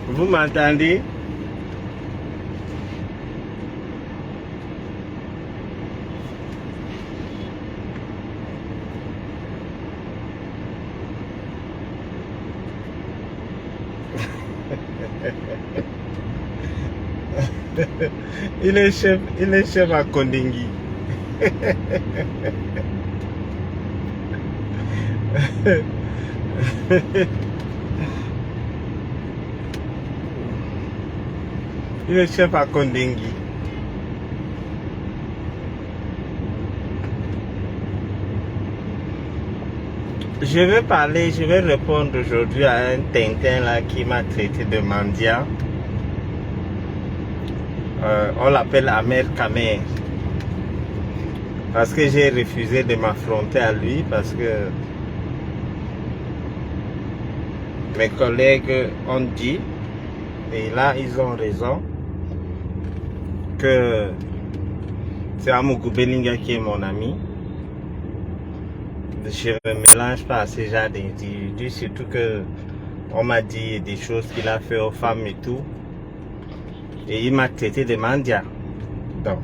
Vous m'entendez? Il est chef à Kondingi. Il est chef à Kondingi. Je vais répondre aujourd'hui à un Tintin là qui m'a traité de mendiant. On l'appelle Amer Kamer. Parce que j'ai refusé de m'affronter à lui, parce que mes collègues ont dit, et là ils ont raison, que c'est Amougou Belinga qui est mon ami. Je ne me mélange pas à ce genre d'individus, surtout que on m'a dit des choses qu'il a fait aux femmes et tout. Et il m'a traité de mendiant. Donc,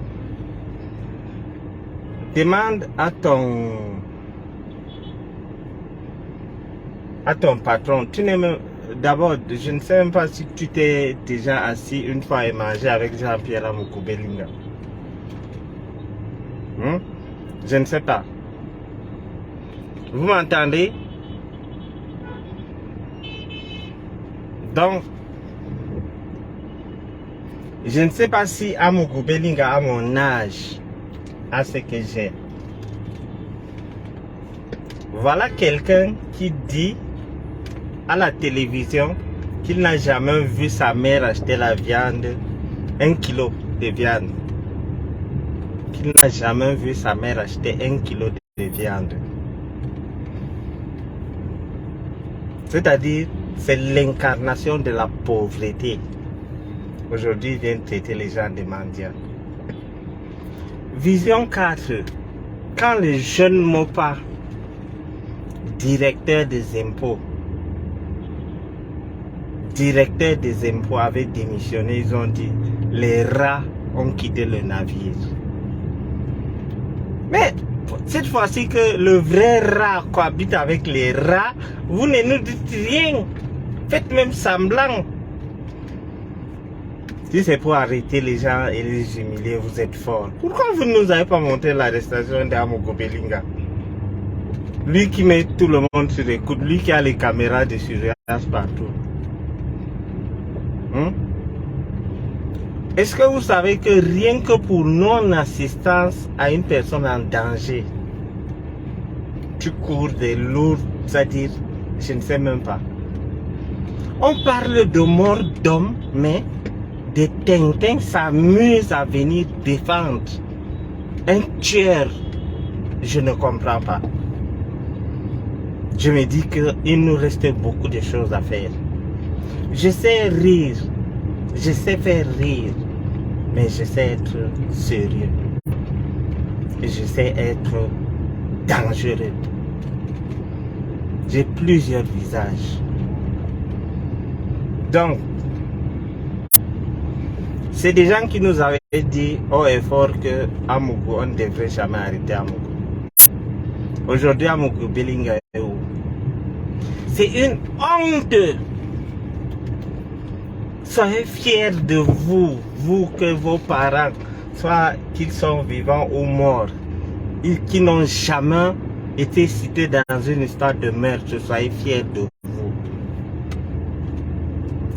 demande à ton patron. D'abord, je ne sais même pas si tu t'es déjà assis une fois et mangé avec Jean-Pierre Amougou Belinga. Je ne sais pas. Vous m'entendez? Donc, je ne sais pas si Amougou Belinga a mon âge, à ce que j'ai. Voilà quelqu'un qui dit à la télévision qu'il n'a jamais vu sa mère acheter la viande, 1 kilo de viande. Qu'il n'a jamais vu sa mère acheter 1 kilo de viande. C'est-à-dire, c'est l'incarnation de la pauvreté. Aujourd'hui, il vient traiter les gens de mendiants. Vision 4. Quand le jeune Mopa, directeur des impôts, avait démissionné, ils ont dit, les rats ont quitté le navire. Mais cette fois-ci que le vrai rat cohabite avec les rats, vous ne nous dites rien. Faites même semblant. Si c'est pour arrêter les gens et les humilier, vous êtes fort. Pourquoi vous ne nous avez pas montré l'arrestation d'Amougou Belinga? Lui qui met tout le monde sur écoute, lui qui a les caméras de surveillance partout. Est-ce que vous savez que rien que pour non-assistance à une personne en danger, tu cours des lourds, c'est-à-dire, je ne sais même pas. On parle de mort d'homme, mais des Tintins s'amusent à venir défendre un tueur. Je ne comprends pas. Je me dis qu'il nous reste beaucoup de choses à faire. Je sais rire, je sais faire rire, mais je sais être sérieux. Et je sais être dangereux. J'ai plusieurs visages. Donc, c'est des gens qui nous avaient dit haut et fort que Amougou, on ne devrait jamais arrêter Amougou. Aujourd'hui, Amougou Belinga est où? C'est une honte. Soyez fiers de vous, vous que vos parents, soit qu'ils sont vivants ou morts, qui n'ont jamais été cités dans une histoire de meurtre, soyez fiers de vous.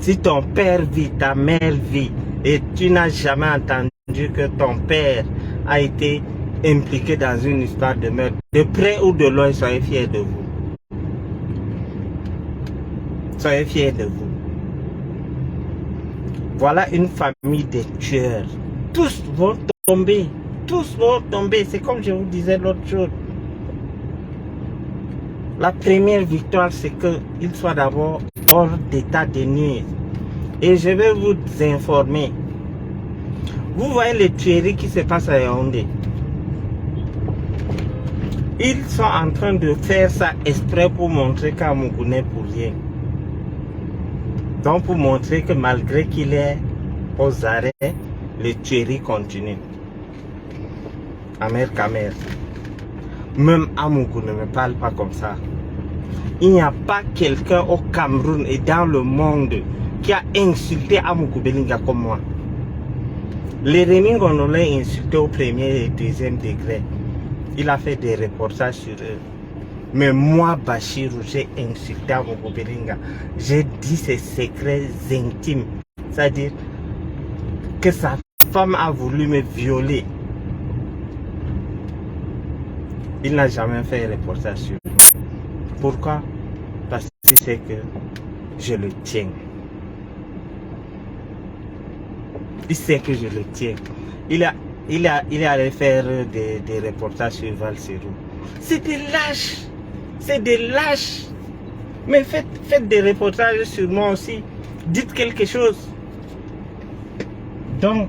Si ton père vit, ta mère vit, et tu n'as jamais entendu que ton père a été impliqué dans une histoire de meurtre, de près ou de loin, soyez fiers de vous. Soyez fiers de vous. Voilà une famille de tueurs. Tous vont tomber. Tous vont tomber. C'est comme je vous disais l'autre jour. La première victoire, c'est qu'ils soient d'abord hors d'état de nuire. Et je vais vous informer. Vous voyez les tueries qui se passent à Yaoundé. Ils sont en train de faire ça exprès pour montrer qu'Amougou n'est pour rien. Donc pour montrer que malgré qu'il est aux arrêts, les tueries continuent. Amer Kamer. Même Amougou ne me parle pas comme ça. Il n'y a pas quelqu'un au Cameroun et dans le monde qui a insulté Amougou Belinga comme moi. Les Rémi on l'a insulté au premier et deuxième degré. Il a fait des reportages sur eux. Mais moi, Bachirou, j'ai insulté Amougou Belinga. J'ai dit ses secrets intimes. C'est-à-dire que sa femme a voulu me violer. Il n'a jamais fait un reportage sur lui. Pourquoi? Parce qu'il sait que je le tiens. Il sait que je le tiens. Il est allé faire des reportages sur Valserou. C'est des lâches. C'est des lâches. Mais faites des reportages sur moi aussi. Dites quelque chose. Donc,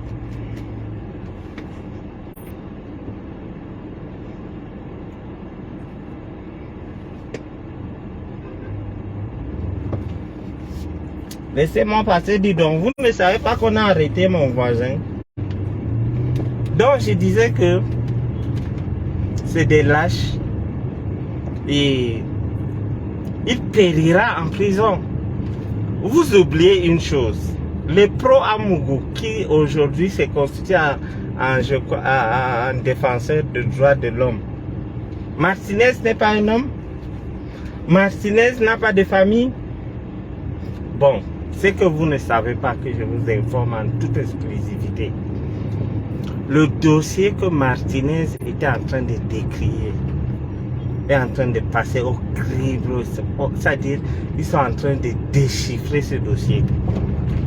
laissez-moi passer, dis donc. Vous ne savez pas qu'on a arrêté mon voisin. Donc, je disais que c'est des lâches. Et il périra en prison. Vous oubliez une chose. Les pro-Amougou qui aujourd'hui s'est constitué en défenseur des droits de l'homme. Martinez n'est pas un homme. Martinez n'a pas de famille. Bon, c'est que vous ne savez pas que je vous informe en toute exclusivité. Le dossier que Martinez était en train de décrire est en train de passer au crible, c'est-à-dire ils sont en train de déchiffrer ce dossier.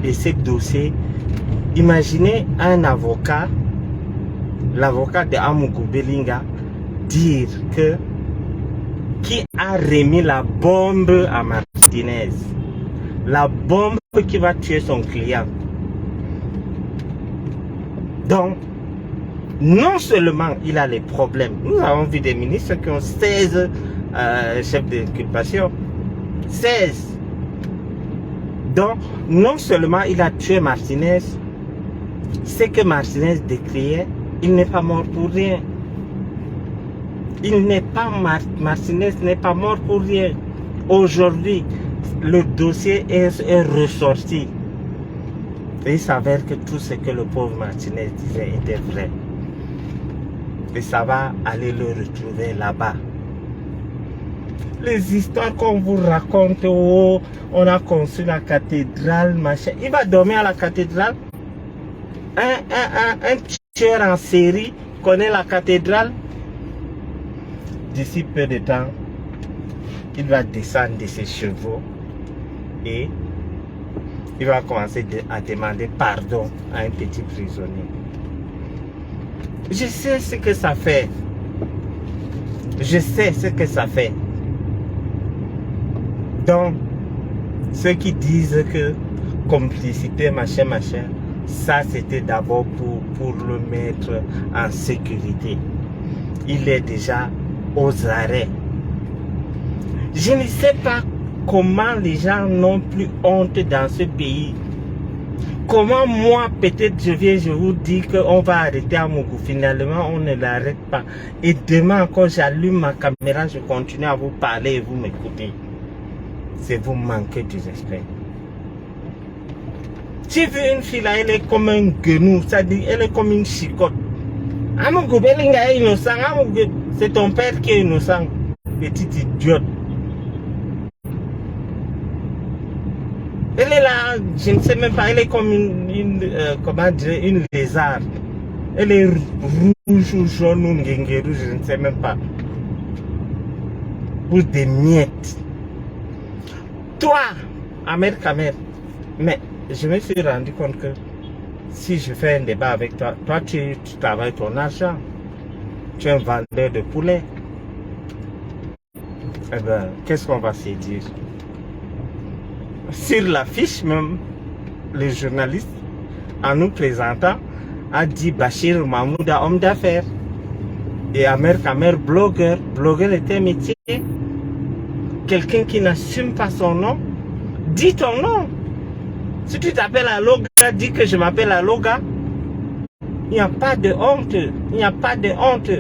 Et ce dossier, imaginez un avocat, l'avocat de Amougou Belinga, dire que qui a remis la bombe à Martinez, la bombe qui va tuer son client. Donc, non seulement il a les problèmes, nous avons vu des ministres qui ont 16 chefs d'inculpation. 16. Donc, non seulement il a tué Martinez, c'est que Martinez décriait, il n'est pas mort pour rien. Il n'est pas Martinez n'est pas mort pour rien. Aujourd'hui, le dossier est ressorti. Et il s'avère que tout ce que le pauvre Martinez disait était vrai. Et ça va aller le retrouver là-bas. Les histoires qu'on vous raconte, oh, on a construit la cathédrale, machin. Il va dormir à la cathédrale. Un tueur en série connaît la cathédrale. D'ici peu de temps, il va descendre de ses chevaux et il va commencer à demander pardon à un petit prisonnier. Je sais ce que ça fait. Je sais ce que ça fait. Donc, ceux qui disent que complicité, machin, ça c'était d'abord pour le mettre en sécurité. Il est déjà aux arrêts. Je ne sais pas comment les gens n'ont plus honte dans ce pays. Comment moi, peut-être je vous dis qu'on va arrêter Amougou. Finalement, on ne l'arrête pas. Et demain encore, j'allume ma caméra, je continue à vous parler et vous m'écoutez. C'est vous manquer du respect. J'ai vu une fille là, elle est comme un guenou, c'est-à-dire elle est comme une chicotte. Amougou Belinga est innocent, c'est ton père qui est innocent, petite idiote. Elle est là, je ne sais même pas, elle est comme comment dire, une lézard. Elle est rouge ou jaune ou ngengeru, je ne sais même pas. Pour des miettes. Toi, Amer Kamer, mais je me suis rendu compte que si je fais un débat avec toi, toi tu travailles ton argent. Tu es un vendeur de poulet. Eh bien, qu'est-ce qu'on va se dire? Sur l'affiche même, le journaliste, en nous présentant, a dit Bachir Mahmouda, homme d'affaires. Et Amer Kamer, blogueur. Blogueur est un métier. Quelqu'un qui n'assume pas son nom. Dis ton nom. Si tu t'appelles Aloga, dis que je m'appelle Aloga. Il n'y a pas de honte. Il n'y a pas de honte.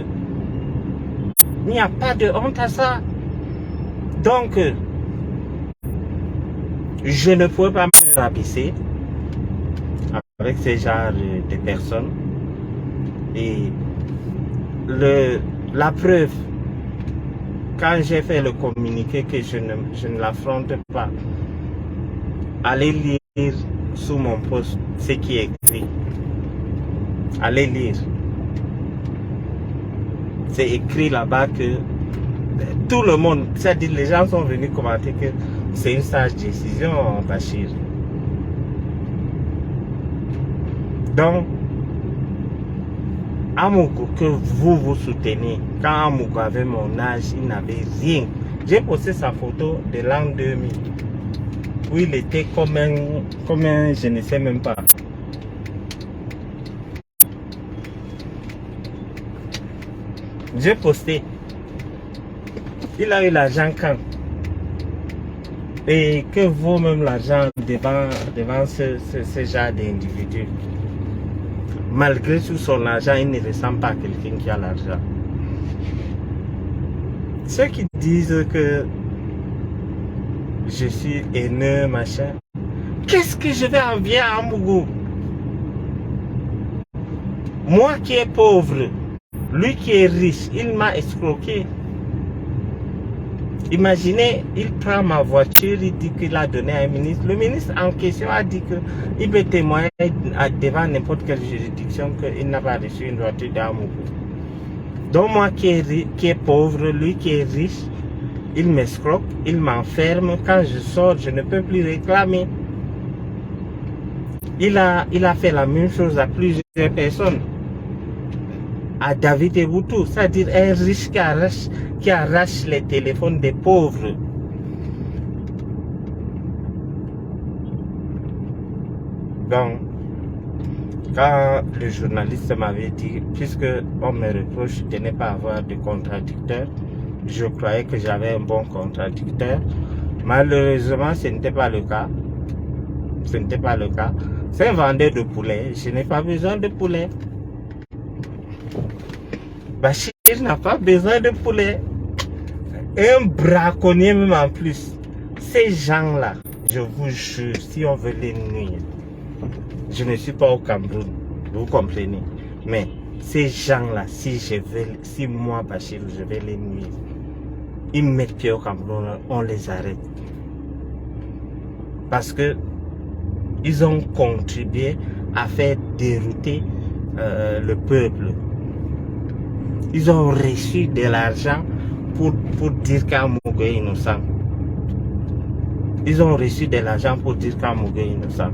Il n'y a pas de honte à ça. Donc, je ne pouvais pas me rabaisser avec ce genre de personnes. Et la preuve, quand j'ai fait le communiqué que je ne l'affronte pas, allez lire sous mon post ce qui est écrit. Allez lire. C'est écrit là-bas que tout le monde, c'est-à-dire les gens sont venus commenter que c'est une sage décision, Bachir. Donc, Amougou, que vous soutenez, quand Amougou avait mon âge, il n'avait rien. J'ai posté sa photo de l'an 2000, où il était comme un, je ne sais même pas. J'ai posté. Il a eu l'argent quand? Et que vaut même l'argent devant ce genre d'individu? Malgré tout son argent, il ne ressemble pas à quelqu'un qui a l'argent. Ceux qui disent que je suis haineux, machin, qu'est-ce que je vais envier à Amougou? Moi qui est pauvre, lui qui est riche, il m'a escroqué. Imaginez, il prend ma voiture, il dit qu'il a donné à un ministre. Le ministre en question a dit qu'il peut témoigner devant n'importe quelle juridiction qu'il n'a pas reçu une voiture d'Amougou. Donc moi qui est pauvre, lui qui est riche, il m'escroque, il m'enferme. Quand je sors, je ne peux plus réclamer. Il a fait la même chose à plusieurs personnes. À David Eboutou, c'est-à-dire un riche qui arrache les téléphones des pauvres. Donc, quand le journaliste m'avait dit, puisque on me reproche de ne pas avoir de contradicteur, je croyais que j'avais un bon contradicteur. Malheureusement, ce n'était pas le cas. Ce n'était pas le cas. C'est un vendeur de poulet. Je n'ai pas besoin de poulet. Bachir n'a pas besoin de poulet. Un braconnier même en plus. Ces gens-là, je vous jure, si on veut les nuire, je ne suis pas au Cameroun, vous comprenez. Mais ces gens-là, si moi, Bachir, je vais les nuire, ils mettent pied au Cameroun, on les arrête. Parce que ils ont contribué à faire dérouter le peuple. Ils ont reçu de l'argent pour dire qu'Amougou est innocent. Ils ont reçu de l'argent pour dire qu'Amougou est innocent.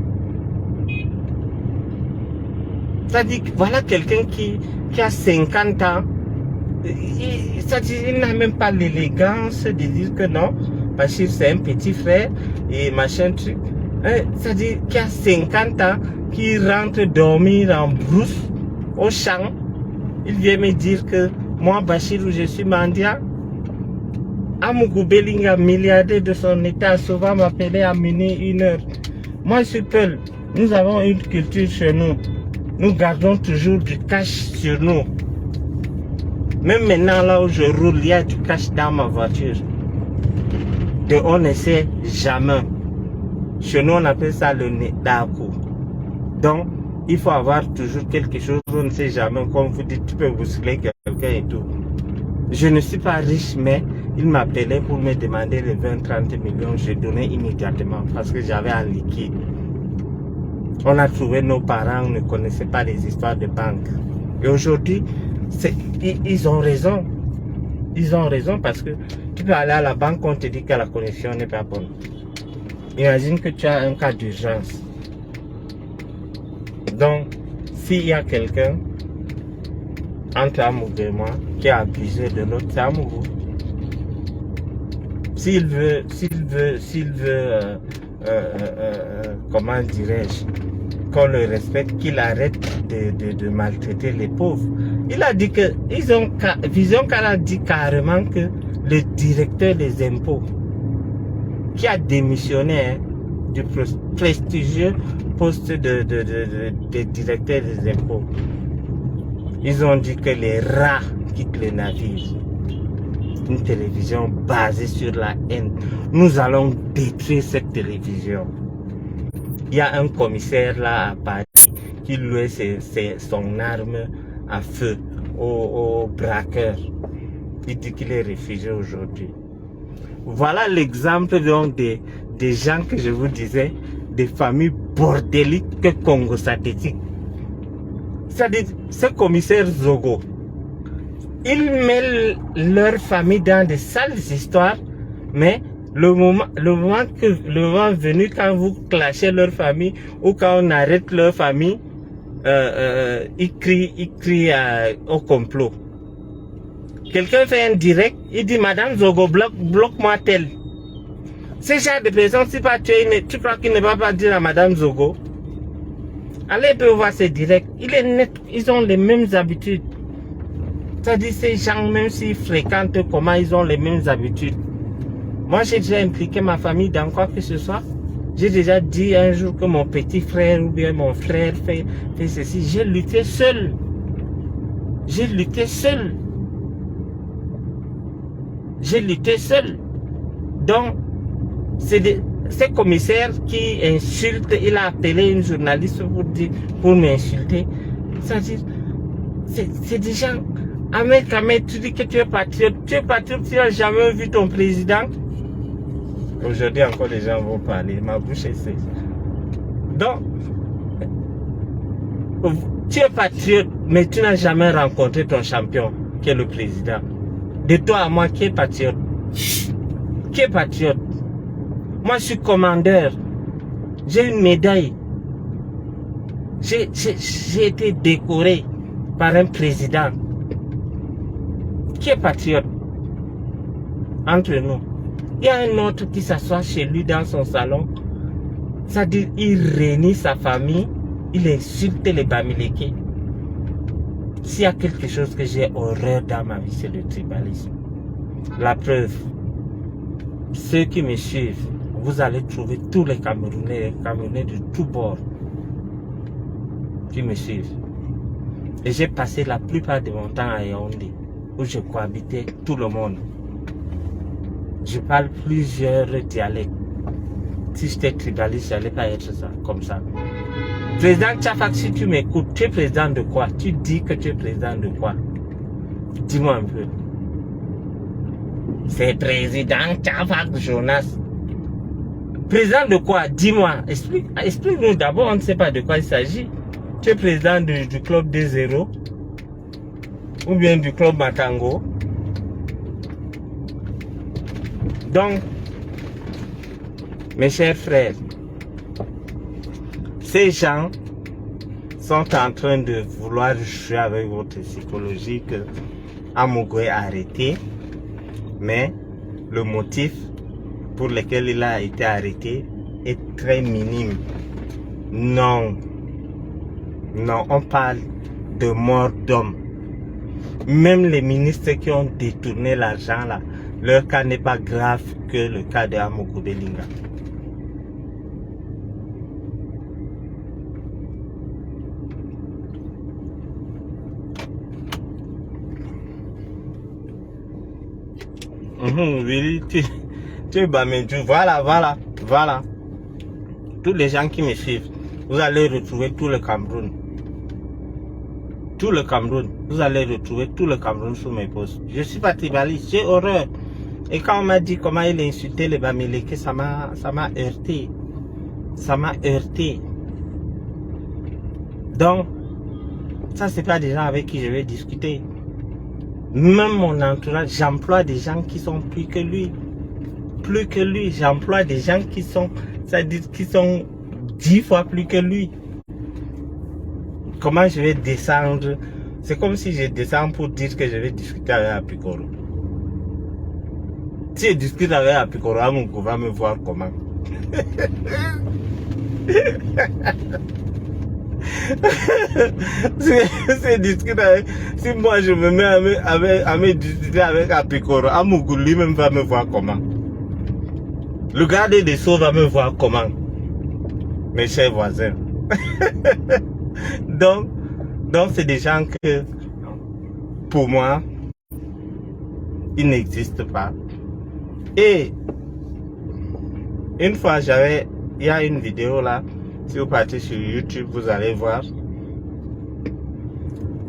C'est-à-dire que voilà quelqu'un qui a 50 ans. Il n'a même pas l'élégance de dire que non, parce que c'est un petit frère et machin truc. C'est-à-dire qu'il a 50 ans, qui rentre dormir en brousse, au champ. Il vient me dire que moi, Bachir, je suis mendiant. Amougou Bellinga, milliardaire de son état, souvent m'appelait à minuit 1h. Moi, je suis Peul. Nous avons une culture chez nous. Nous gardons toujours du cash sur nous. Même maintenant, là où je roule, il y a du cash dans ma voiture. Et on ne sait jamais. Chez nous, on appelle ça le nez d'Akou. Donc, il faut avoir toujours quelque chose, on ne sait jamais. Comme vous dites, tu peux bousculer quelqu'un et tout. Je ne suis pas riche, mais il m'appelait pour me demander les 20-30 millions. Je donnais immédiatement parce que j'avais un liquide. On a trouvé nos parents, on ne connaissait pas les histoires de banque. Et aujourd'hui, ils ont raison. Ils ont raison parce que tu peux aller à la banque, on te dit que la connexion n'est pas bonne. Imagine que tu as un cas d'urgence. Donc, s'il y a quelqu'un entre Amougou et moi qui a abusé de l'autre, c'est Amougou. S'il veut, comment dirais-je, qu'on le respecte, qu'il arrête de maltraiter les pauvres. Il a dit que, Vision Cara a dit carrément que le directeur des impôts, qui a démissionné, du prestigieux poste de directeur des impôts. Ils ont dit que les rats quittent le navire. Une télévision basée sur la haine. Nous allons détruire cette télévision. Il y a un commissaire là à Paris qui louait son arme à feu au braqueur. Il dit qu'il est réfugié aujourd'hui. Voilà l'exemple donc des gens que je vous disais, des familles bordéliques congo-sathétiques. C'est-à-dire, ce commissaire Zogo, il met leur famille dans de sales histoires, mais le moment venu, quand vous clashez leur famille ou quand on arrête leur famille, il crie au complot. Quelqu'un fait un direct, il dit Madame Zogo, bloque-moi tel. Ce genre de personnes, si pas tu crois qu'il ne va pas dire à Madame Zogo? Allez peut voir ces directs, il est net, ils ont les mêmes habitudes. C'est-à-dire ces gens, même s'ils fréquentent comment, ils ont les mêmes habitudes. Moi, j'ai déjà impliqué ma famille dans quoi que ce soit. J'ai déjà dit un jour que mon petit frère ou bien mon frère fait ceci. J'ai lutté seul. J'ai lutté seul. J'ai lutté seul. Donc, c'est ce commissaire qui insulte, il a appelé une journaliste pour m'insulter. C'est-à-dire, c'est des gens. Ahmed, tu dis que tu es patriote. Tu es patriote, tu n'as jamais vu ton président. Aujourd'hui encore, les gens vont parler. Ma bouche est sèche. Donc, tu es patriote, mais tu n'as jamais rencontré ton champion, qui est le président. De toi à moi, qui est patriote? Qui est patriote? Moi, je suis commandeur. J'ai une médaille. J'ai été décoré par un président. Qui est patriote? Entre nous. Il y a un autre qui s'assoit chez lui dans son salon. C'est-à-dire, il réunit sa famille. Il insulte les Bamileke. S'il y a quelque chose que j'ai horreur dans ma vie, c'est le tribalisme. La preuve, ceux qui me suivent, vous allez trouver tous les Camerounais de tous bords qui me suivent. Et j'ai passé la plupart de mon temps à Yaoundé, où je cohabitais tout le monde. Je parle plusieurs dialectes. Si j'étais tribaliste, je n'allais pas être ça, comme ça. Président Tchafak, si tu m'écoutes, tu es président de quoi? Tu dis que tu es président de quoi? Dis-moi un peu. C'est président Tchafak Jonas. Président de quoi? Dis-moi. Explique-nous d'abord, on ne sait pas de quoi il s'agit. Tu es président du club D0 ou bien du club Matango. Donc, mes chers frères, ces gens sont en train de vouloir jouer avec votre psychologie que Amogo est arrêté, mais le motif pour lequel il a été arrêté est très minime. Non, on parle de mort d'homme. Même les ministres qui ont détourné l'argent là, leur cas n'est pas grave que le cas de Amogo Belinga. Oui, tu es Bamendou. Voilà. Tous les gens qui me suivent, vous allez retrouver tout le Cameroun. Tout le Cameroun. Vous allez retrouver tout le Cameroun sous mes posts. Je suis pas tribaliste, j'ai horreur. Et quand on m'a dit comment il insultait les Bamileke, ça m'a heurté. Ça m'a heurté. Donc, ça c'est pas des gens avec qui je vais discuter. Même mon entourage, j'emploie des gens qui sont plus que lui. Plus que lui, j'emploie des gens qui sont, c'est-à-dire qui sont 10 fois plus que lui. Comment je vais descendre? C'est comme si je descends pour dire que je vais discuter avec Apikoro. Si je discute avec Apikoro, Amogo va me voir comment. Si moi je me mets à me discuter avec Apikoro, Amogo lui-même va me voir comment. Le garde des Sceaux va me voir comment. mes chers voisins. donc c'est des gens que, pour moi, ils n'existent pas. Et une fois, il y a une vidéo là, si vous partez sur YouTube, vous allez voir.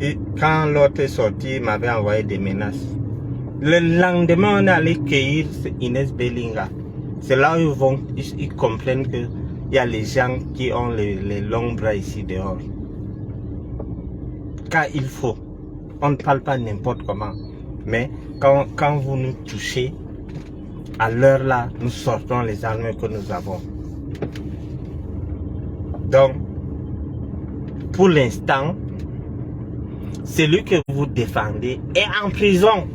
Et quand l'autre est sorti, il m'avait envoyé des menaces. Le lendemain, on est allé cueillir Inès Bellinga. C'est là où ils comprennent qu'il y a les gens qui ont les longs bras ici dehors. Quand il faut, on ne parle pas n'importe comment. Mais quand vous nous touchez, à l'heure là, nous sortons les armes que nous avons. Donc, pour l'instant, celui que vous défendez est en prison.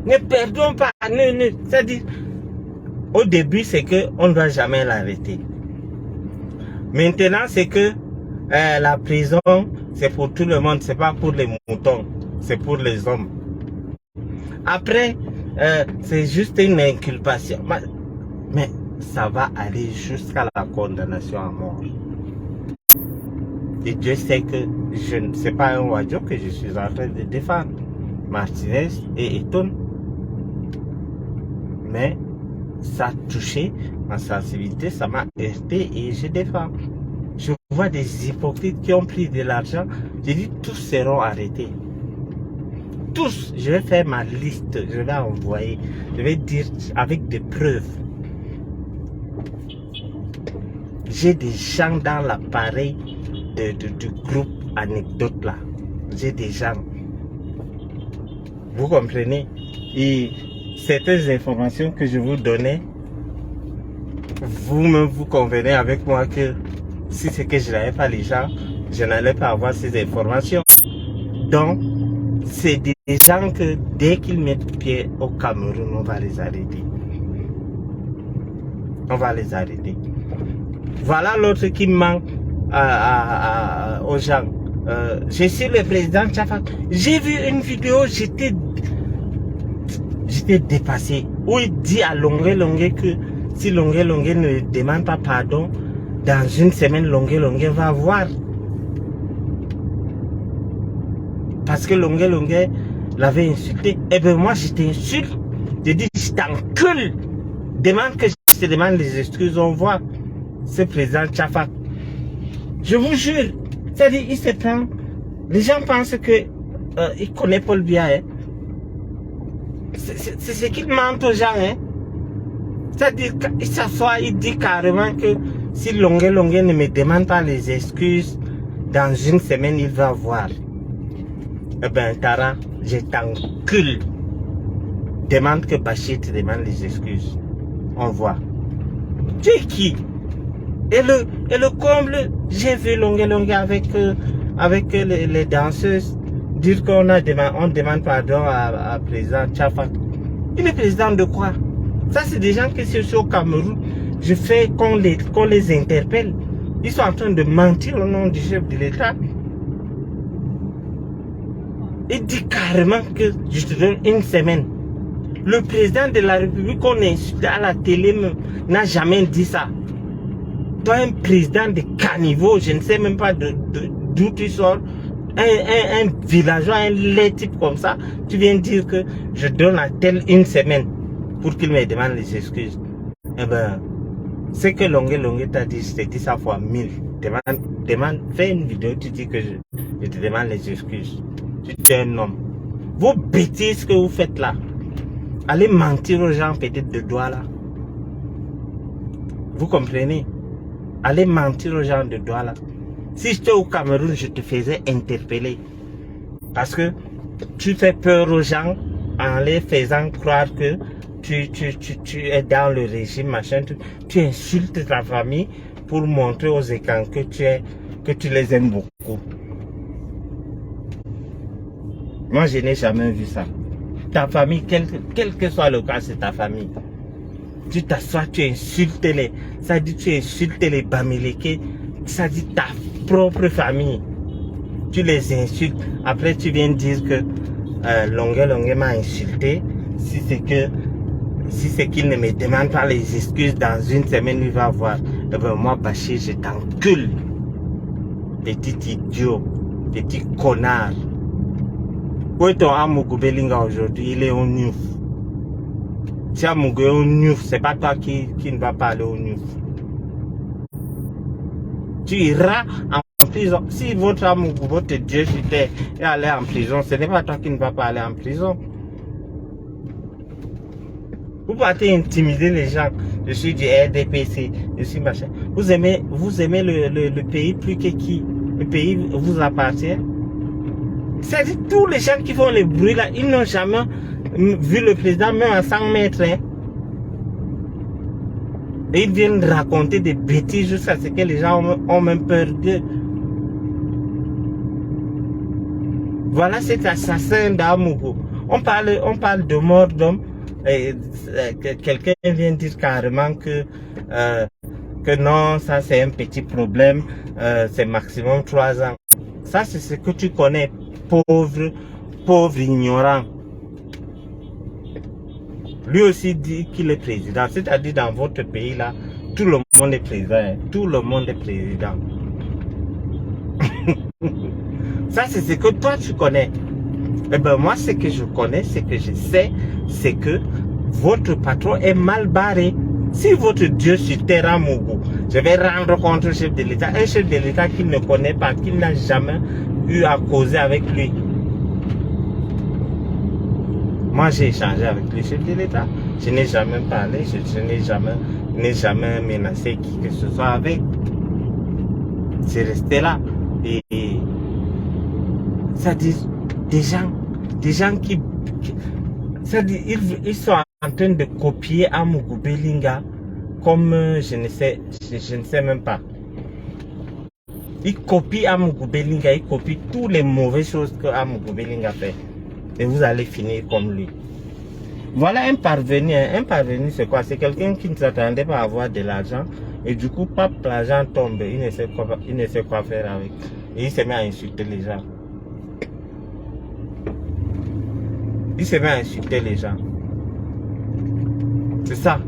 Ne perdons pas. C'est-à-dire, au début, c'est qu'on ne doit jamais l'arrêter. Maintenant, c'est que la prison, c'est pour tout le monde, c'est pas pour les moutons, c'est pour les hommes. Après, c'est juste une inculpation. Mais ça va aller jusqu'à la condamnation à mort. Et Dieu sait que je ne sais pas un oiseau que je suis en train de défendre. Martinez et Eton. Mais ça a touché ma sensibilité, ça m'a heurté et je défends. Je vois des hypocrites qui ont pris de l'argent. J'ai dit tous seront arrêtés. Tous, je vais faire ma liste, je vais envoyer, je vais dire avec des preuves. J'ai des gens dans l'appareil du groupe anecdote là. J'ai des gens. Vous comprenez? Et certaines informations que je vous donnais, vous-même vous convenez avec moi que si c'est que je n'avais pas les gens, je n'allais pas avoir ces informations. Donc, c'est des gens que dès qu'ils mettent pied au Cameroun, on va les arrêter. On va les arrêter. Voilà l'autre qui manque aux gens. Je suis le président Tchafak. J'ai vu une vidéo, j'étais dépassé. Où il dit à Longue que si Longue ne demande pas pardon, dans une semaine, Longue va voir. Parce que Longue l'avait insulté. Et bien moi, je t'insulte. Je dis, je t'encule. Demande que je te demande les excuses, on voit. Ce président Tchafak. Je vous jure. C'est-à-dire, il se prend. Les gens pensent que il connaît Paul Biya. Hein. C'est ce qu'il ment aux gens. Hein. C'est-à-dire, il s'assoit, il dit carrément que si Longue ne me demande pas les excuses, dans une semaine, il va voir. Eh bien, Tara, je t'encule. Demande que Bachir te demande les excuses. On voit. Tu es qui? Et le comble, j'ai vu Longue avec les danseuses dire qu'on demande pardon à président Tchafak. Il est président de quoi? Ça, c'est des gens qui sont au Cameroun. Je fais qu'on les interpelle. Ils sont en train de mentir au nom du chef de l'État. Il dit carrément que je te donne une semaine. Le président de la République qu'on insulte à la télé n'a jamais dit ça. Toi, un président de caniveau, je ne sais même pas d'où tu sors, un villageois, un laid type comme ça, tu viens dire que je donne à tel une semaine pour qu'il me demande les excuses. Eh ben, c'est que Longue t'a dit, je t'ai dit ça fois 1000. Fais une vidéo, tu dis que je te demande les excuses. Tu es un homme. Vos bêtises que vous faites là, allez mentir aux gens peut-être de doigts là. Vous comprenez? Allez mentir aux gens de doigts là. Si j'étais au Cameroun, je te faisais interpeller. Parce que tu fais peur aux gens en les faisant croire que tu es dans le régime, machin. Tu insultes ta famille pour montrer aux écrans que tu les aimes beaucoup. Moi, je n'ai jamais vu ça. Ta famille, quel que soit le cas, c'est ta famille. Tu t'assois, tu insultes ça dit tu insultes les Bamileke, ça dit ta propre famille. Tu les insultes. Après, tu viens dire que Longue m'a insulté. Si c'est qu'il ne me demande pas les excuses dans une semaine, il va voir. Eh ben moi, Bachir, je t'encule. Petit idiot, petit connard. Où est ton Amougou Belinga aujourd'hui? Il est au Niouf. Si Amougou est au Niouf, c'est pas toi qui ne va pas aller au Niouf. Tu iras en prison. Si votre Amougou, votre Dieu était allé en prison, ce n'est pas toi qui ne va pas aller en prison. Vous partez intimider les gens. Je suis du RDPC, je suis machin. Vous aimez le pays plus que qui? Le pays vous appartient. C'est-à-dire tous les gens qui font le bruit là, ils n'ont jamais vu le président même à 100 mètres. Hein. Et ils viennent raconter des bêtises jusqu'à ce que les gens ont même peur d'eux. Voilà cet assassin d'Amougou. On parle de mort d'homme. Quelqu'un vient dire carrément que non, ça c'est un petit problème, c'est maximum 3 ans. Ça c'est ce que tu connais, pauvre ignorant. Lui aussi dit qu'il est président, c'est-à-dire dans votre pays là, tout le monde est président, hein. Tout le monde est président. Ça c'est ce que toi tu connais. Eh ben moi ce que je connais, ce que je sais, c'est que votre patron est mal barré. Si votre Dieu sur terre Amougou, je vais rendre compte au chef de l'État, un chef de l'État qu'il ne connaît pas, qu'il n'a jamais eu à causer avec lui. Moi j'ai échangé avec le chef de l'État, je n'ai jamais parlé, je n'ai jamais menacé qui que ce soit avec. C'est resté là. Et ça dit des gens qui ça dit, ils sont en train de copier Amougou Belinga comme je ne sais même pas. Ils copient Amougou Belinga, ils copient toutes les mauvaises choses que Amougou Belinga fait. Et vous allez finir comme lui. Voilà un parvenu. Un parvenu, c'est quoi? C'est quelqu'un qui ne s'attendait pas à avoir de l'argent. Et du coup, pap, l'argent tombe. Il ne sait quoi faire avec. Et il se met à insulter les gens. Il se met à insulter les gens. C'est ça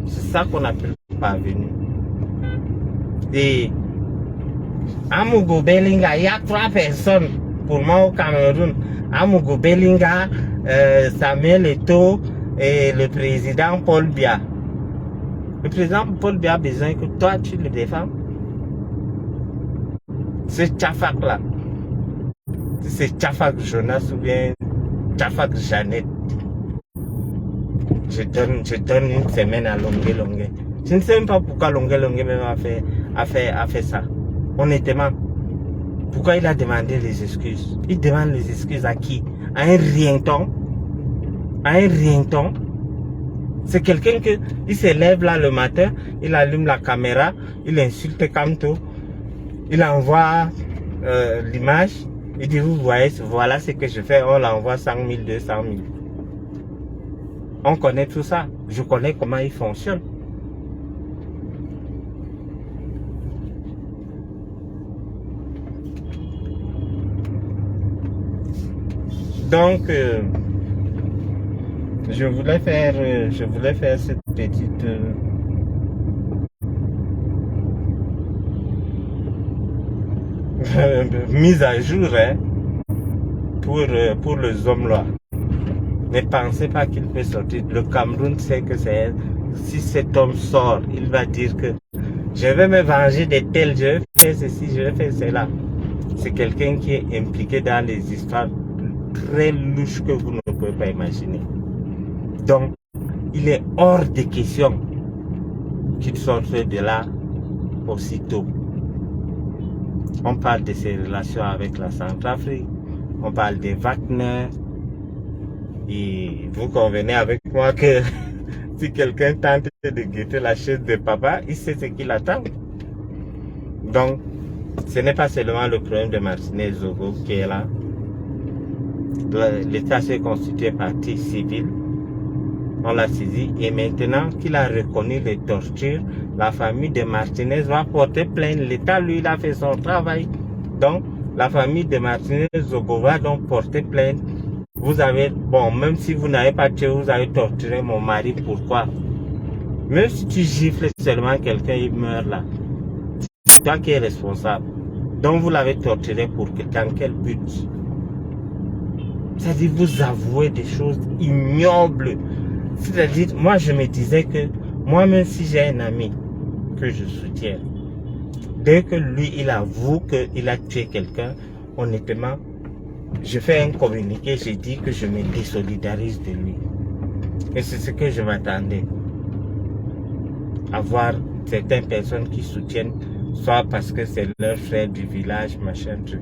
qu'on appelle parvenu. Et Amougou Belinga, il y a 3 personnes pour moi au Cameroun. Amougou Belinga, Samuel Eto'o et le président Paul Biya. Le président Paul Biya a besoin que toi tu le défends. C'est Tchafak là. C'est Tchafak Jonas ou bien Tchafak Jeannette. Je donne une semaine à Longue. Je ne sais même pas pourquoi Longue même a fait ça. Honnêtement. Pourquoi il a demandé les excuses? Il demande les excuses à qui? À un rienton? À un rienton? C'est quelqu'un que il se lève là le matin, il allume la caméra, il insulte Kamto, il envoie l'image, il dit vous voyez, voilà ce que je fais, on l'envoie 100 000, 200 000. On connaît tout ça, je connais comment il fonctionne. Donc, je voulais faire cette petite mise à jour hein, pour les hommes là. Ne pensez pas qu'il peut sortir. Le Cameroun sait que c'est si cet homme sort, il va dire que je vais me venger de tel, je vais faire ceci, je vais faire cela. C'est quelqu'un qui est impliqué dans les histoires très louches que vous ne pouvez pas imaginer. Donc, il est hors de question qu'il sorte de là aussitôt. On parle de ses relations avec la Centrafrique, on parle de Wagner, et vous convenez avec moi que si quelqu'un tente de guetter la chaise de papa, il sait ce qu'il attend. Donc, ce n'est pas seulement le problème de Martinez Zogo qui est là. L'État s'est constitué partie civile. On l'a saisi et maintenant qu'il a reconnu les tortures, la famille de Martinez va porter plainte. L'État, lui, il a fait son travail. Donc, la famille de Martinez Zogo va donc porter plainte. Vous avez, bon, même si vous n'avez pas tué, vous avez torturé mon mari, pourquoi? Même si tu gifles seulement quelqu'un, il meurt là. toi qui es responsable. Donc vous l'avez torturé dans quel but? C'est-à-dire vous avouez des choses ignobles. C'est-à-dire, moi je me disais que moi-même si j'ai un ami que je soutiens, dès que lui il avoue qu'il a tué quelqu'un, honnêtement, je fais un communiqué, je dis que je me désolidarise de lui. Et c'est ce que je m'attendais. À voir certaines personnes qui soutiennent, soit parce que c'est leur frère du village, machin truc.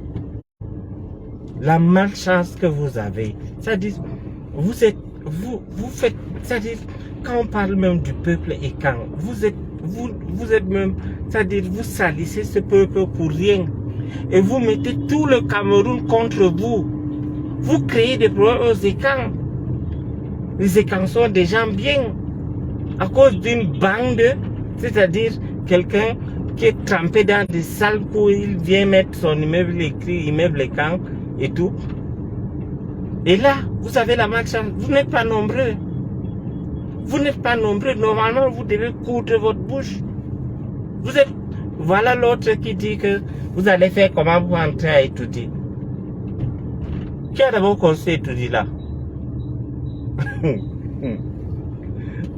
La malchance que vous avez, c'est-à-dire, vous faites, c'est-à-dire, quand on parle même du peuple et quand vous êtes même, c'est-à-dire, vous salissez ce peuple pour rien. Et vous mettez tout le Cameroun contre vous. Vous créez des problèmes aux Écans. Les Écans sont des gens bien. À cause d'une bande, c'est-à-dire quelqu'un qui est trempé dans des salles où il vient mettre son immeuble écrit, immeuble Écang et tout. Et là, vous avez la malchance. Vous n'êtes pas nombreux. Vous n'êtes pas nombreux. Normalement, vous devez coudre votre bouche. Vous êtes... Voilà l'autre qui dit que vous allez faire comment pour entrer à étudier. Qui a d'abord conseillé étudier là?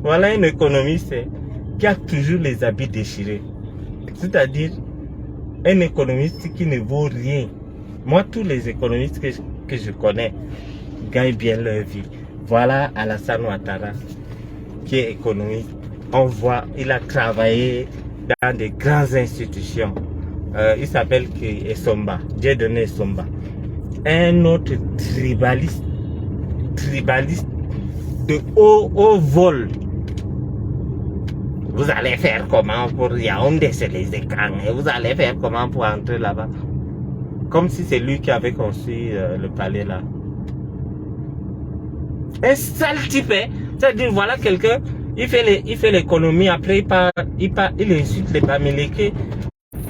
Voilà un économiste qui a toujours les habits déchirés. C'est-à-dire un économiste qui ne vaut rien. Moi, tous les économistes que je connais gagnent bien leur vie. Voilà Alassane Ouattara, qui est économiste. On voit, il a travaillé dans des grandes institutions. Il s'appelle Essomba, Dieudonné Essomba. Un autre tribaliste de haut vol. Vous allez faire comment pour Yaoundé, c'est les écrans, et vous allez faire comment pour entrer là-bas? Comme si c'est lui qui avait construit le palais là. Un sale type, hein? C'est-à-dire, voilà quelqu'un, il fait l'économie, après il insulte les Bamileke,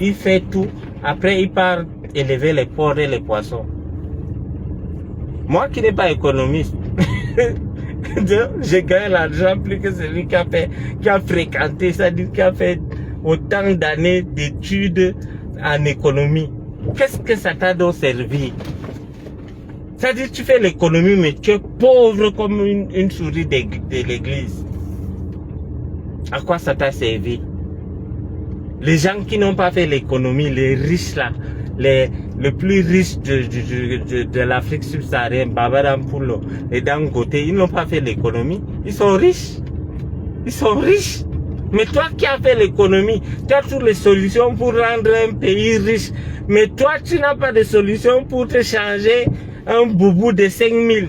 il fait tout, après il part élever les porcs et les poissons. Moi qui n'ai pas économiste, je gagne l'argent plus que celui qui a fréquenté, c'est-à-dire qui a fait autant d'années d'études en économie. Qu'est-ce que ça t'a donc servi? C'est-à-dire tu fais l'économie mais tu es pauvre comme une souris de l'église. À quoi ça t'a servi? Les gens qui n'ont pas fait l'économie, les riches là, le plus riche de l'Afrique subsaharienne, Babara Mpoulo et Dangote, ils n'ont pas fait l'économie. Ils sont riches. Ils sont riches. Mais toi qui as fait l'économie, tu as toutes les solutions pour rendre un pays riche. Mais toi, tu n'as pas de solution pour te changer un boubou de 5000.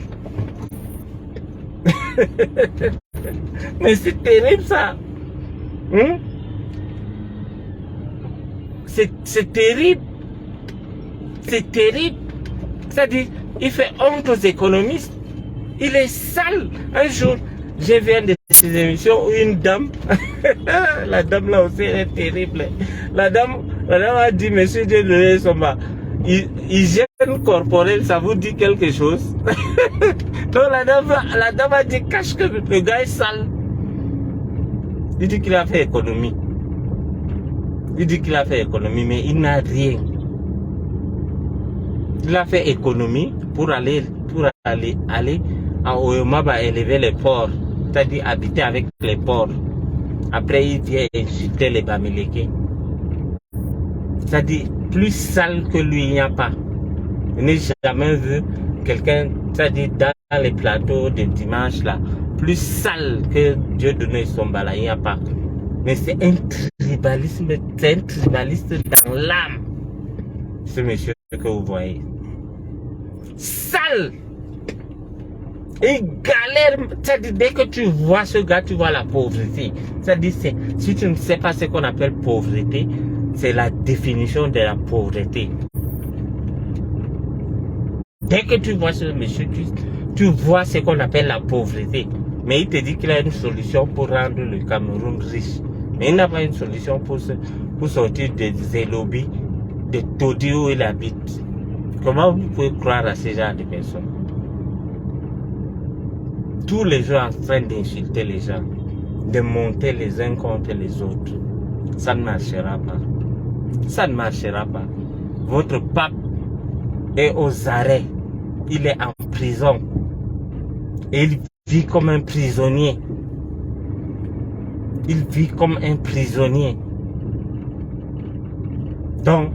Mais c'est terrible ça. C'est terrible. C'est terrible. C'est-à-dire, il fait honte aux économistes. Il est sale. Un jour, j'ai vu une de ces émissions où une dame, la dame là aussi, elle est terrible. La dame a dit, monsieur Dieudonné Essomba, hygiène corporelle, ça vous dit quelque chose? Donc la dame a dit, cache que le gars est sale. Il dit qu'il a fait économie. Il dit qu'il a fait économie, mais il n'a rien. Il a fait économie pour aller à Oyomaba élever les porcs, c'est-à-dire habiter avec les porcs. Après, il vient insulter les Bamileke. C'est-à-dire, plus sale que lui, il n'y a pas. Je n'ai jamais vu quelqu'un, c'est-à-dire dans les plateaux de dimanche là, plus sale que Dieudonné Essomba là, il n'y a pas. Mais c'est un tribalisme, c'est un tribaliste dans l'âme. Ce monsieur que vous voyez. Sale. Il galère. C'est-à-dire, dès que tu vois ce gars, tu vois la pauvreté. C'est-à-dire, si tu ne sais pas ce qu'on appelle pauvreté, c'est la définition de la pauvreté. Dès que tu vois ce monsieur, tu vois ce qu'on appelle la pauvreté. Mais il te dit qu'il a une solution pour rendre le Cameroun riche. Mais il n'a pas une solution pour sortir des Zélobi, des taudis où il habite. Comment vous pouvez croire à ce genre de personnes? Tous les jours en train d'insulter les gens, de monter les uns contre les autres. Ça ne marchera pas. Ça ne marchera pas. Votre pape est aux arrêts. Il est en prison. Et il vit comme un prisonnier. Il vit comme un prisonnier. Donc,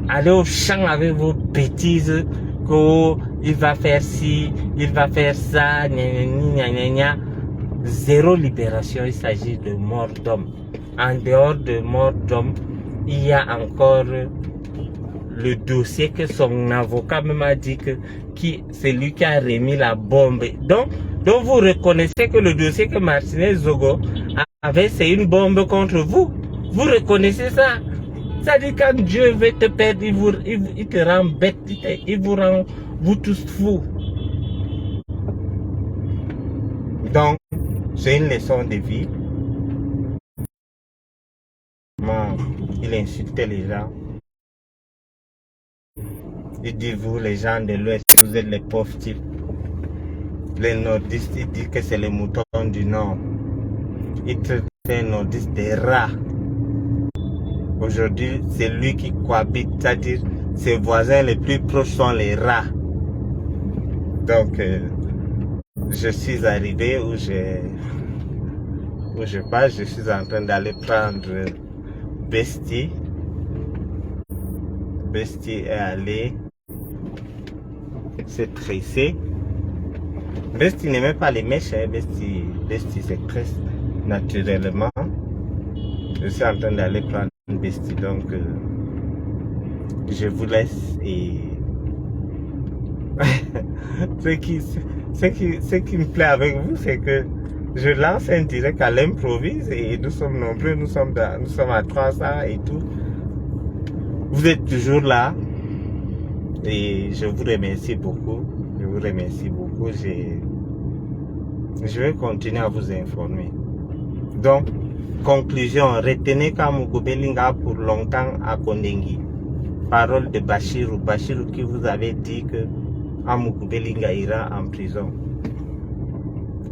allez au champ avec vos bêtises, qu'il va faire ci, il va faire ça, gna gna gna. Zéro libération, il s'agit de mort d'homme. En dehors de mort d'homme, il y a encore le dossier que son avocat même a dit que c'est lui qui a remis la bombe. Donc vous reconnaissez que le dossier que Martinez Zogo avait, c'est une bombe contre vous. Vous reconnaissez ça? Ça dit quand Dieu veut te perdre, il te rend bête, il vous rend vous tous fous. Donc, c'est une leçon de vie. Il insultait les gens. Il dit, vous les gens de l'Ouest, vous êtes les pauvres types. Les nordistes, il dit que c'est les moutons du Nord. Il traite les nordistes des rats. Aujourd'hui, c'est lui qui cohabite, c'est-à-dire ses voisins les plus proches sont les rats. Donc, je suis arrivé où je passe, je suis en train d'aller prendre Bestie. Bestie est allé se tresser. Bestie n'aimait pas les mèches, hein. Bestie se tresse naturellement. Je suis en train d'aller prendre Bestie, donc je vous laisse et ce qui me plaît avec vous, c'est que je lance un direct à l'improvise et nous sommes nombreux, nous sommes à 300 et tout. Vous êtes toujours là et je vous remercie beaucoup. Je vous remercie beaucoup. Je vais continuer à vous informer. Donc, conclusion, retenez qu'Amougou Bellinga pour longtemps à Kondengi. Parole de Bachirou. Bachirou qui vous avait dit que Amougou Bellinga ira en prison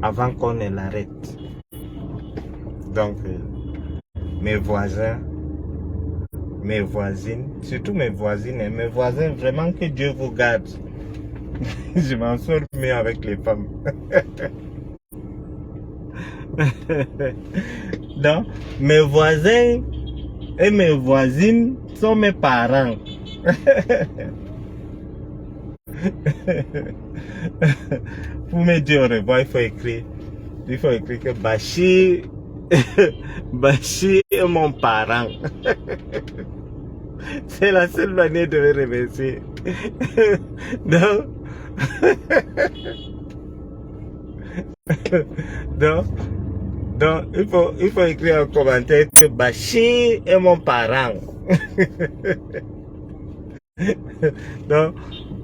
avant qu'on ne l'arrête. Donc, mes voisins, mes voisines, surtout mes voisines et mes voisins, vraiment que Dieu vous garde. Je m'en sors mieux avec les femmes. Donc, mes voisins et mes voisines sont mes parents. Pour me dire au revoir, il faut écrire que Bachir, Bachir est mon parent. C'est la seule manière de me remercier. Donc, il faut écrire un commentaire que Bachir est mon parent. Donc,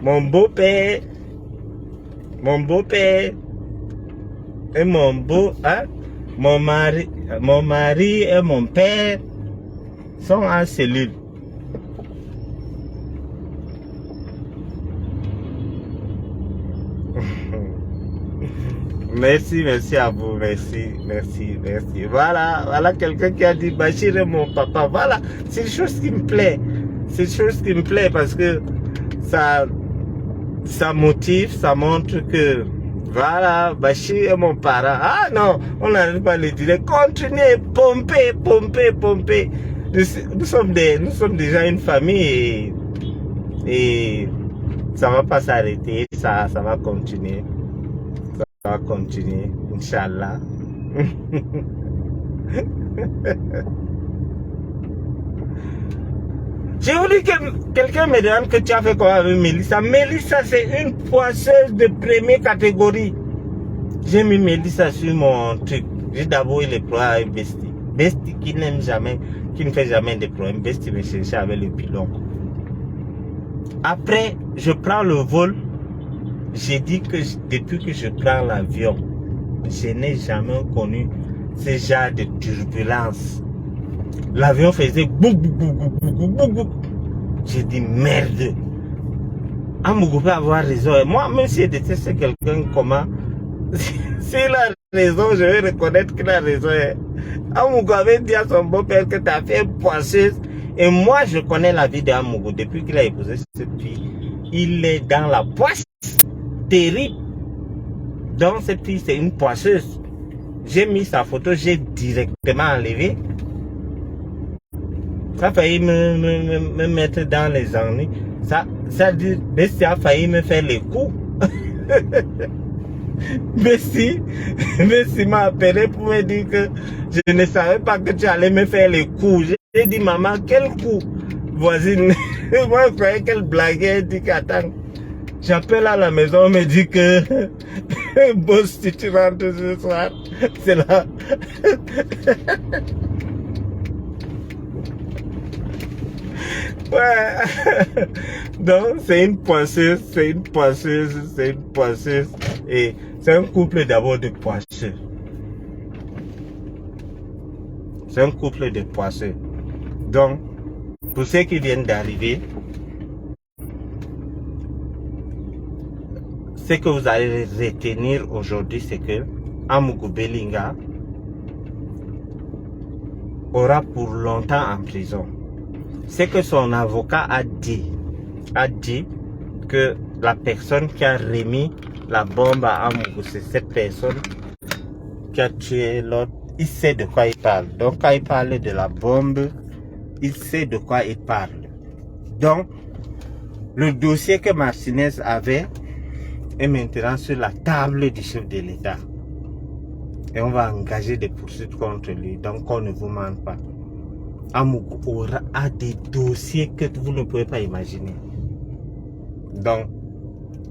mon beau-père et mon mari et mon père sont en cellule. Merci à vous, merci. Voilà quelqu'un qui a dit Bachir est mon papa. Voilà, c'est une chose qui me plaît. C'est une chose qui me plaît parce que ça motive, ça montre que voilà, Bachir est mon parent. Ah non, on n'arrive pas à le dire. Continuez, pompez. Nous sommes déjà une famille et ça va pas s'arrêter, ça va continuer. Ça va continuer, Inch'Allah. J'ai voulu que quelqu'un me demande que tu as fait quoi avec Mélissa. Mélissa, c'est une poisseuse de première catégorie. J'ai mis Mélissa sur mon truc. J'ai d'abord eu les problèmes avec Bestie. Bestie qui n'aime jamais, qui ne fait jamais de problèmes. Bestie me cherchait avec le pilon. Après, je prends le vol. J'ai dit que depuis que je prends l'avion, je n'ai jamais connu ce genre de turbulence. L'avion faisait bouk. J'ai dit merde. Amougou peut avoir raison. Moi, même si je déteste quelqu'un, comment s'il a raison, je vais reconnaître qu'il a raison. Amougou avait dit à son beau-père que tu as fait poisseuse Et moi, je connais la vie d'Amougou depuis qu'il a épousé cette fille. Il est dans la poisse terrible. Donc, cette fille, c'est une poisseuse. J'ai mis sa photo, j'ai directement enlevé. Ça a failli me mettre dans les ennuis. Ça a failli me faire les coups. Messi m'a appelé pour me dire que je ne savais pas que tu allais me faire les coups. J'ai dit, maman, quel coup? Voisine, moi je croyais qu'elle blaguait. Elle dit qu'attends, j'appelle à la maison, on me dit que boss, si tu rentres ce soir, c'est là. Ouais. Donc c'est une poisseuse, c'est une poisseuse, c'est une poisseuse. Et c'est un couple d'abord de poisseux. C'est un couple de poisseux. Donc, pour ceux qui viennent d'arriver, ce que vous allez retenir aujourd'hui, c'est que Amougou Belinga aura pour longtemps en prison. Ce que son avocat a dit que la personne qui a remis la bombe à Amougou, c'est cette personne qui a tué l'autre. Il sait de quoi il parle. Donc quand il parle de la bombe, il sait de quoi il parle. Donc, le dossier que Martinez avait est maintenant sur la table du chef de l'État. Et on va engager des poursuites contre lui. Donc on ne vous ment pas. Amougou aura des dossiers que vous ne pouvez pas imaginer. Donc,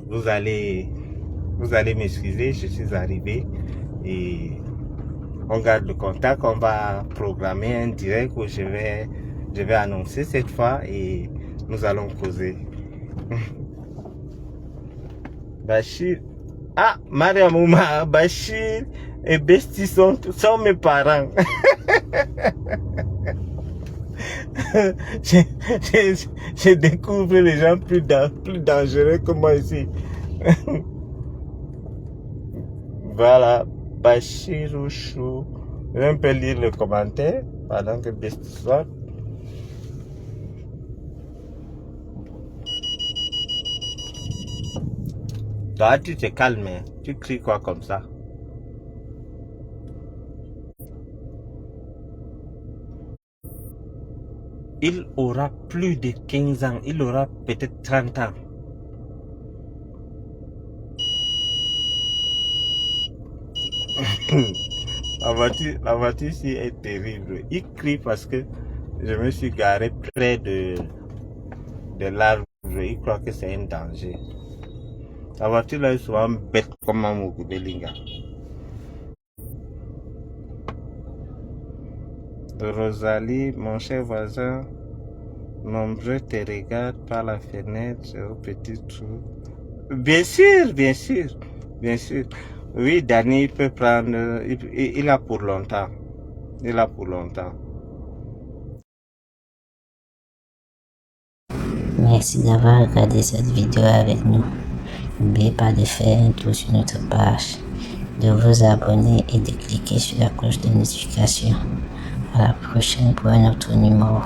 vous allez m'excuser, je suis arrivé et on garde le contact. On va programmer un direct où je vais annoncer cette fois et nous allons causer. Bachir, Mariamouma, Bachir et Besti sont mes parents. je découvre les gens plus dangereux que moi ici. Voilà, Bachir Ouchou. Je vais un peu lire le commentaire pendant que Besti sort. Toi, tu te calmes, hein. Tu cries quoi comme ça? Il aura plus de 15 ans, il aura peut-être 30 ans. La voiture ici est terrible. Il crie parce que je me suis garé près de l'arbre. Il croit que c'est un danger. La voiture là est souvent bête comme Amougou Belinga. Rosalie, mon cher voisin, nombreux te regardent par la fenêtre au petit trou. Bien sûr, bien sûr, bien sûr. Oui, Danny, il peut prendre, il a pour longtemps. Il a pour longtemps. Merci d'avoir regardé cette vidéo avec nous. N'oubliez pas de faire un tour sur notre page, de vous abonner et de cliquer sur la cloche de notification. À la prochaine pour un autre numéro.